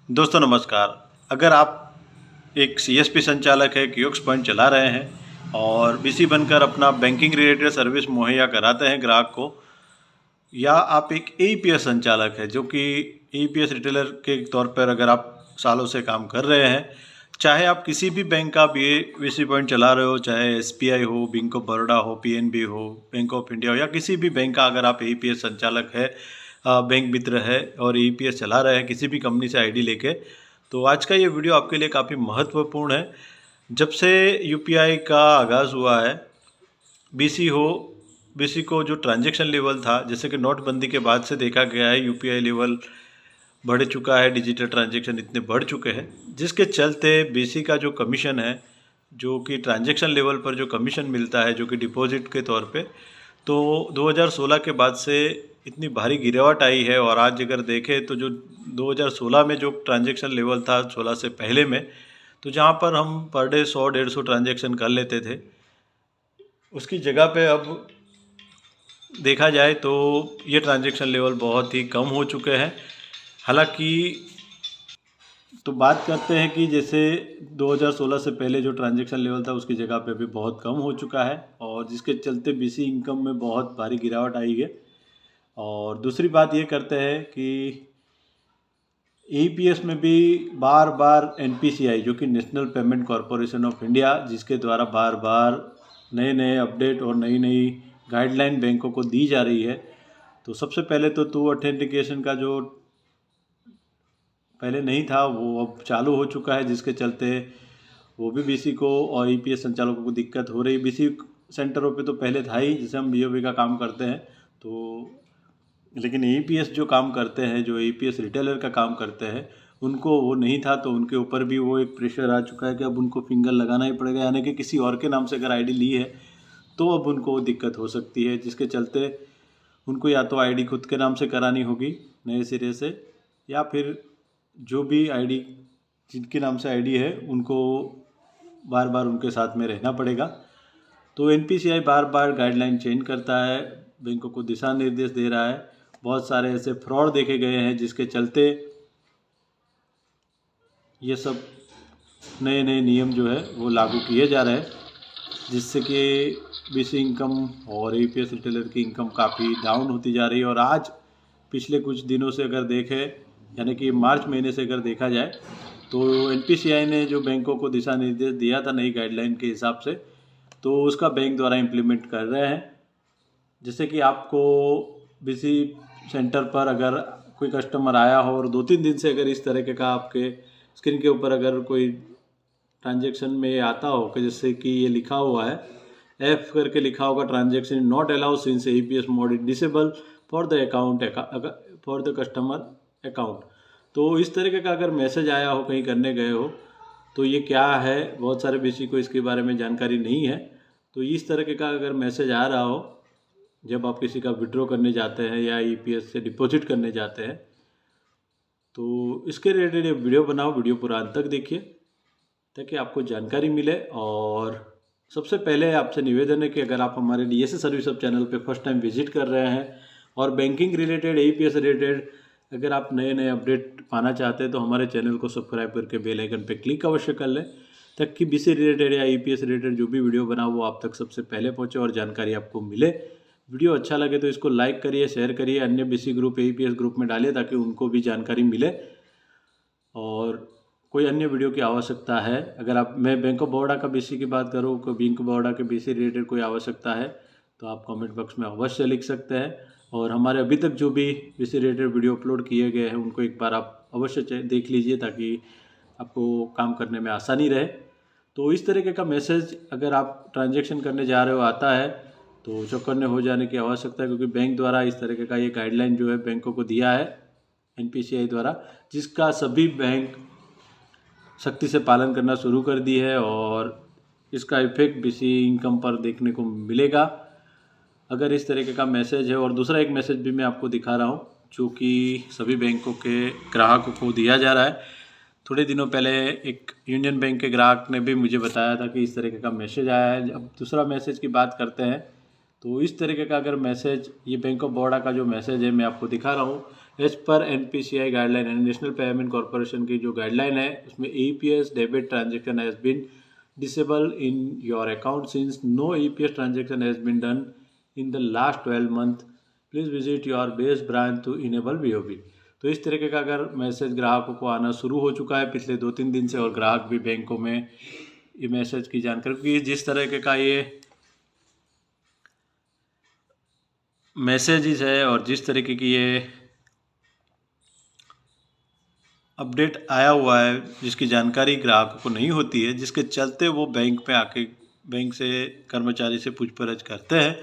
दोस्तों नमस्कार। अगर आप एक सीएसपी संचालक है, कियोस्क पॉइंट चला रहे हैं और बीसी बनकर अपना बैंकिंग रिलेटेड सर्विस मुहैया कराते हैं ग्राहक को, या आप एक एईपीएस संचालक है जो कि एईपीएस रिटेलर के तौर पर अगर आप सालों से काम कर रहे हैं, चाहे आप किसी भी बैंक का बीसी पॉइंट चला रहे हो, चाहे एसबीआई हो, बैंक ऑफ बड़ौदा हो, पीएनबी हो, बैंक ऑफ इंडिया हो, या किसी भी बैंक का अगर आप एईपीएस संचालक है, बैंक मित्र है और एईपीएस चला रहे हैं किसी भी कंपनी से आईडी लेके, तो आज का ये वीडियो आपके लिए काफ़ी महत्वपूर्ण है। जब से यूपीआई का आगाज़ हुआ है, बीसी को जो ट्रांजैक्शन लेवल था, जैसे कि नोटबंदी के बाद से देखा गया है यूपीआई लेवल बढ़ चुका है, डिजिटल ट्रांजैक्शन इतने बढ़ चुके हैं जिसके चलते बीसी का जो कमीशन है, जो कि ट्रांजैक्शन लेवल पर जो कमीशन मिलता है, जो कि डिपॉजिट के तौर पे, तो 2016 के बाद से इतनी भारी गिरावट आई है। और आज अगर देखें तो जो 2016 में जो ट्रांजैक्शन लेवल था 16 से पहले में, तो जहाँ पर हम पर डे 100-150 ट्रांजैक्शन कर लेते थे, उसकी जगह पे अब देखा जाए तो ये ट्रांजैक्शन लेवल बहुत ही कम हो चुके हैं। हालांकि तो बात करते हैं कि जैसे 2016 से पहले जो ट्रांजैक्शन लेवल था उसकी जगह पे भी बहुत कम हो चुका है, और जिसके चलते बीसी इनकम में बहुत भारी गिरावट आई है। और दूसरी बात ये करते हैं कि एईपीएस में भी बार बार एनपीसीआई, जो कि national payment corporation of India, जिसके द्वारा बार बार नए नए अपडेट और नई नई गाइडलाइन बैंकों को दी जा रही है। तो सबसे पहले तो टू ऑथेंटिकेशन का जो पहले नहीं था वो अब चालू हो चुका है, जिसके चलते वो भी बीसी को और ईपीएस संचालकों को दिक्कत हो रही। बीसी सेंटरों पे तो पहले था ही, जैसे हम बीओबी का काम करते हैं, तो लेकिन एईपीएस जो काम करते हैं, जो एईपीएस रिटेलर का काम करते हैं, उनको वो नहीं था। तो उनके ऊपर भी वो एक प्रेशर आ चुका है कि अब उनको फिंगर लगाना ही पड़ेगा, यानी कि किसी और के नाम से अगर आईडी ली है तो अब उनको दिक्कत हो सकती है, जिसके चलते उनको या तो आईडी खुद के नाम से करानी होगी नए सिरे से, या फिर जो भी आईडी जिनके नाम से आईडी है उनको बार बार उनके साथ में रहना पड़ेगा। तो एनपीसीआई बार बार गाइडलाइन चेंज करता है, बैंकों को दिशा निर्देश दे रहा है। बहुत सारे ऐसे फ्रॉड देखे गए हैं जिसके चलते ये सब नए नए नियम जो है वो लागू किए जा रहे हैं, जिससे कि बीसी इनकम और एईपीएस रिटेलर की इनकम काफ़ी डाउन होती जा रही है। और आज पिछले कुछ दिनों से अगर देखें, यानी कि मार्च महीने से अगर देखा जाए, तो एनपीसीआई ने जो बैंकों को दिशा निर्देश दिया था नई गाइडलाइन के हिसाब से, तो उसका बैंक द्वारा इम्प्लीमेंट कर रहे हैं। जैसे कि आपको बीसी सेंटर पर अगर कोई कस्टमर आया हो और 2-3 दिन से अगर इस तरह का आपके स्क्रीन के ऊपर अगर कोई ट्रांजैक्शन में आता हो कि जैसे कि ये लिखा हुआ है, एफ करके लिखा होगा, transaction not allow since AEPS mode is disable for the account for the customer account. तो इस तरीके का अगर मैसेज आया हो, कहीं करने गए हो, तो ये क्या है, बहुत सारे बीसी को इसके बारे में जानकारी नहीं है। तो इस तरह का अगर मैसेज आ रहा हो जब आप किसी का विड्रॉ करने जाते हैं या ईपीएस से डिपॉजिट करने जाते हैं, तो इसके रिलेटेड ये वीडियो बनाओ, वीडियो पूरा अंत तक देखिए ताकि आपको जानकारी मिले। और सबसे पहले आपसे निवेदन है कि अगर आप हमारे डीएसए सर्विस अब चैनल पे फर्स्ट टाइम विजिट कर रहे हैं और बैंकिंग रिलेटेड, एईपीएस रिलेटेड अगर आप नए नए अपडेट पाना चाहते हैं, तो हमारे चैनल को सब्सक्राइब करके बेल आइकन पे क्लिक अवश्य कर लें, ताकि बीसी रिलेटेड या ईपीएस रिलेटेड जो भी वीडियो बना वो आप तक सबसे पहले पहुँचे और जानकारी आपको मिले। वीडियो अच्छा लगे तो इसको लाइक करिए, शेयर करिए, अन्य बीसी ग्रुप, एईपीएस ग्रुप में डालिए ताकि उनको भी जानकारी मिले। और कोई अन्य वीडियो की आवश्यकता है, अगर आप, मैं बैंक ऑफ बड़ौदा का बीसी की बात करूँ, कोई बैंक ऑफ बड़ौदा के बीसी रिलेटेड कोई आवश्यकता है तो आप कमेंट बॉक्स में अवश्य लिख सकते हैं। और हमारे अभी तक जो भी बीसी रिलेटेड वीडियो अपलोड किए गए हैं उनको एक बार आप अवश्य देख लीजिए ताकि आपको काम करने में आसानी रहे। तो इस तरीके का मैसेज अगर आप ट्रांजैक्शन करने जा रहे हो आता है तो चौकन्ने हो जाने की आवश्यकता है, क्योंकि बैंक द्वारा इस तरीके का ये गाइडलाइन जो है बैंकों को दिया है एनपीसीआई द्वारा, जिसका सभी बैंक सख्ती से पालन करना शुरू कर दी है। और इसका इफेक्ट बीसी इनकम पर देखने को मिलेगा अगर इस तरीके का मैसेज है। और दूसरा एक मैसेज भी मैं आपको दिखा रहा हूँ जो कि सभी बैंकों के ग्राहकों को दिया जा रहा है। थोड़े दिनों पहले एक यूनियन बैंक के ग्राहक ने भी मुझे बताया था कि इस तरीके का मैसेज आया है। अब दूसरा मैसेज की बात करते हैं, तो इस तरीके का अगर मैसेज, ये बैंक ऑफ बड़ौदा का जो मैसेज है मैं आपको दिखा रहा हूँ, एज पर NPCI गाइडलाइन यानी नेशनल पेमेंट कॉरपोरेशन की जो गाइडलाइन है उसमें EPS debit transaction has been disable in your account since no EPS transaction has been done in the last 12 month, please visit your base branch to enable BOB। तो इस तरीके का अगर message ग्राहकों को आना शुरू हो चुका है पिछले 2-3 दिन से, और ग्राहक भी बैंकों में ये मैसेज की जानकारी, क्योंकि जिस तरीके का ये मैसेजेस है और जिस तरीके की ये अपडेट आया हुआ है जिसकी जानकारी ग्राहकों को नहीं होती है, जिसके चलते वो बैंक पे आके बैंक से कर्मचारी से पूछपरछ करते हैं।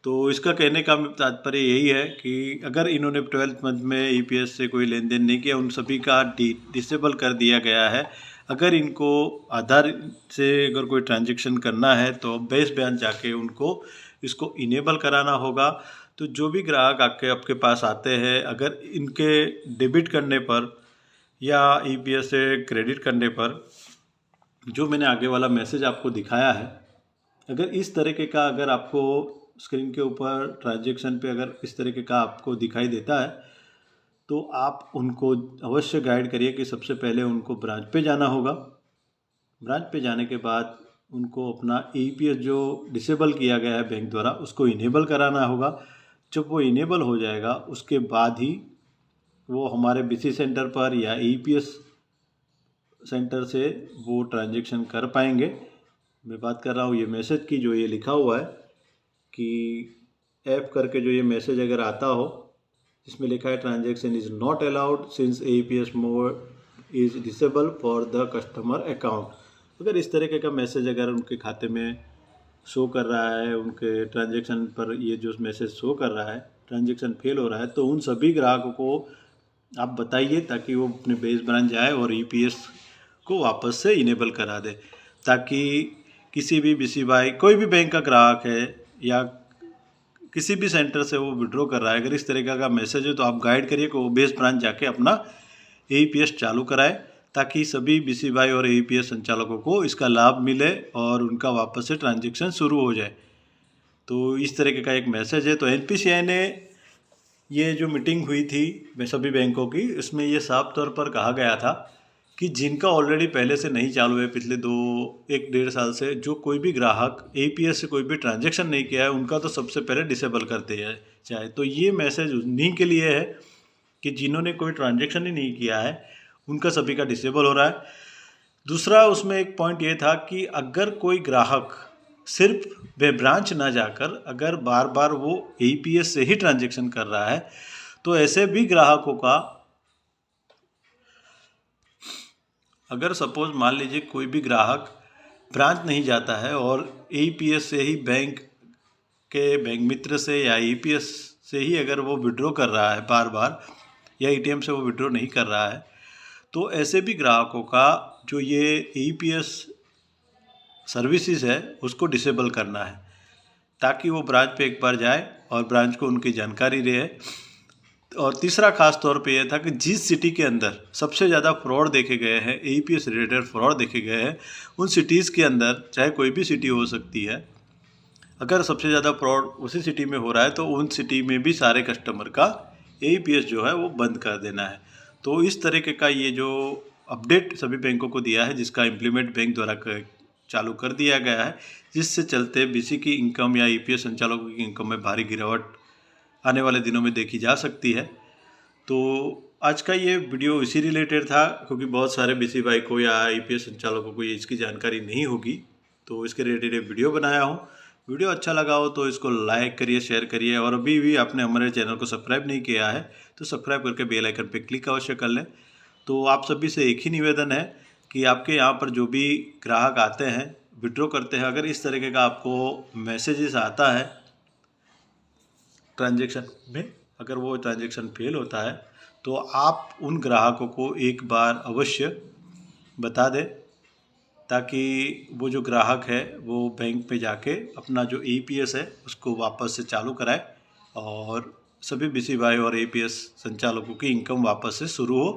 तो इसका कहने का तात्पर्य यही है कि अगर इन्होंने 12th मंथ में EPS से कोई लेन देन नहीं किया, उन सभी का डिसेबल कर दिया गया है। अगर इनको आधार से अगर कोई ट्रांजेक्शन करना है तो बेस ब्रांच जाके उनको इसको इनेबल कराना होगा। तो जो भी ग्राहक आके आपके पास आते हैं, अगर इनके डेबिट करने पर या EPS से क्रेडिट करने पर जो मैंने आगे वाला मैसेज आपको दिखाया है, अगर इस तरीके का अगर आपको स्क्रीन के ऊपर ट्रांजेक्शन पे अगर इस तरीके का आपको दिखाई देता है तो आप उनको अवश्य गाइड करिए कि सबसे पहले उनको ब्रांच पे जाना होगा। ब्रांच पे जाने के बाद उनको अपना EPS जो डिसेबल किया गया है बैंक द्वारा उसको इनेबल कराना होगा। जब वो इनेबल हो जाएगा उसके बाद ही वो हमारे BC सेंटर पर या EPS सेंटर से वो ट्रांजेक्शन कर पाएंगे। मैं बात कर रहा हूँ ये मैसेज की, जो ये लिखा हुआ है कि ऐप करके जो ये मैसेज अगर आता हो जिसमें लिखा है transaction is not allowed since EPS mode is disable for the customer account, अगर इस तरीके का मैसेज अगर उनके खाते में शो कर रहा है, उनके ट्रांजेक्शन पर ये जो मैसेज शो कर रहा है ट्रांजेक्शन फेल हो रहा है, तो उन सभी ग्राहकों को आप बताइए ताकि वो अपने बेस ब्रांच जाए और EPS को वापस से इनेबल करा दे, ताकि किसी भी BCI कोई भी बैंक का ग्राहक है या किसी भी सेंटर से वो विड्रॉ कर रहा है, अगर इस तरीके का मैसेज है तो आप गाइड करिए कि वो बेस ब्रांच जाके अपना EPS चालू कराए, ताकि सभी BCI और EPS संचालकों को इसका लाभ मिले और उनका वापस से ट्रांजेक्शन शुरू हो जाए। तो इस तरीके का एक मैसेज है। तो NPCI ने ये जो मीटिंग हुई थी सभी बैंकों की, इसमें ये साफ तौर पर कहा गया था कि जिनका ऑलरेडी पहले से नहीं चालू है पिछले 1-1.5 साल से, जो कोई भी ग्राहक EPS से कोई भी ट्रांजेक्शन नहीं किया है उनका तो सबसे पहले डिसेबल करते हैं चाहे। तो ये मैसेज उन्हीं के लिए है कि जिन्होंने कोई ट्रांजेक्शन ही नहीं किया है उनका सभी का डिसेबल हो रहा है। दूसरा उसमें एक पॉइंट ये था कि अगर कोई ग्राहक सिर्फ वे ब्रांच ना जाकर अगर बार बार वो EPS से ही ट्रांजेक्शन कर रहा है तो ऐसे भी ग्राहकों का, अगर सपोज मान लीजिए कोई भी ग्राहक ब्रांच नहीं जाता है और EPS से ही बैंक मित्र से या EPS से ही अगर वो विड्रॉ कर रहा है बार बार, या ATM से वो विड्रॉ नहीं कर रहा है, तो ऐसे भी ग्राहकों का जो ये EPS सर्विसेज है उसको डिसेबल करना है, ताकि वो ब्रांच पे एक बार जाए और ब्रांच को उनकी जानकारी रहे। और तीसरा खास तौर पे यह था कि जिस सिटी के अंदर सबसे ज़्यादा फ्रॉड देखे गए हैं, EPS रिलेटेड फ्रॉड देखे गए हैं, उन सिटीज़ के अंदर, चाहे कोई भी सिटी हो सकती है, अगर सबसे ज़्यादा फ्रॉड उसी सिटी में हो रहा है तो उन सिटी में भी सारे कस्टमर का EPS जो है वो बंद कर देना है। तो इस तरीके का ये जो अपडेट सभी बैंकों को दिया है, जिसका इम्प्लीमेंट बैंक द्वारा चालू कर दिया गया है, जिससे चलते BC की इनकम या EPS संचालकों की इनकम में भारी गिरावट आने वाले दिनों में देखी जा सकती है। तो आज का ये वीडियो इसी रिलेटेड था, क्योंकि बहुत सारे BCI को या EPS संचालकों को ये इसकी जानकारी नहीं होगी, तो इसके रिलेटेड एक वीडियो बनाया हूँ। वीडियो अच्छा लगा हो तो इसको लाइक करिए, शेयर करिए, और अभी भी आपने हमारे चैनल को सब्सक्राइब नहीं किया है तो सब्सक्राइब करके बेल आइकन पर क्लिक अवश्य कर लें। तो आप सभी से एक ही निवेदन है कि आपके यहाँ पर जो भी ग्राहक आते हैं, विड्रॉ करते हैं, अगर इस तरीके का आपको मैसेजेस आता है ट्रांजेक्शन में, अगर वो ट्रांजेक्शन फेल होता है तो आप उन ग्राहकों को एक बार अवश्य बता दें, ताकि वो जो ग्राहक है वो बैंक पे जाके अपना जो EPS है उसको वापस से चालू कराए और सभी BCI और EPS संचालकों की इनकम वापस से शुरू हो।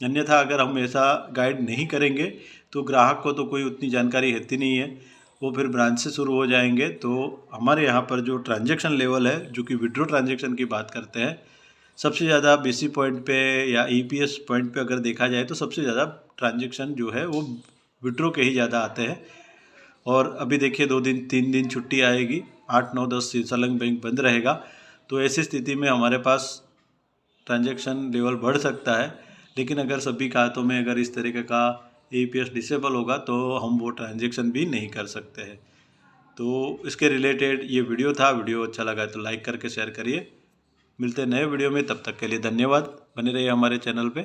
अन्यथा अगर हम ऐसा गाइड नहीं करेंगे तो ग्राहक को तो कोई उतनी जानकारी रहती नहीं है, वो फिर ब्रांच से शुरू हो जाएंगे। तो हमारे यहाँ पर जो ट्रांजेक्शन लेवल है, जो कि विड्रॉ ट्रांजेक्शन की बात करते हैं, सबसे ज़्यादा BC पॉइंट पे या EPS पॉइंट पे अगर देखा जाए तो सबसे ज़्यादा ट्रांजेक्शन जो है वो विड्रॉ के ही ज़्यादा आते हैं। और अभी देखिए 2 दिन 3 दिन छुट्टी आएगी, 8 9 10 संलग्न बैंक बंद रहेगा, तो ऐसी स्थिति में हमारे पास ट्रांजैक्शन लेवल बढ़ सकता है। लेकिन अगर सभी खातों में अगर इस तरीके का EPS डिसेबल होगा तो हम वो ट्रांजैक्शन भी नहीं कर सकते हैं। तो इसके रिलेटेड ये वीडियो था। वीडियो अच्छा लगा तो लाइक करके शेयर करिए। मिलते हैं नए वीडियो में, तब तक के लिए धन्यवाद। बने रहिए हमारे चैनल पे।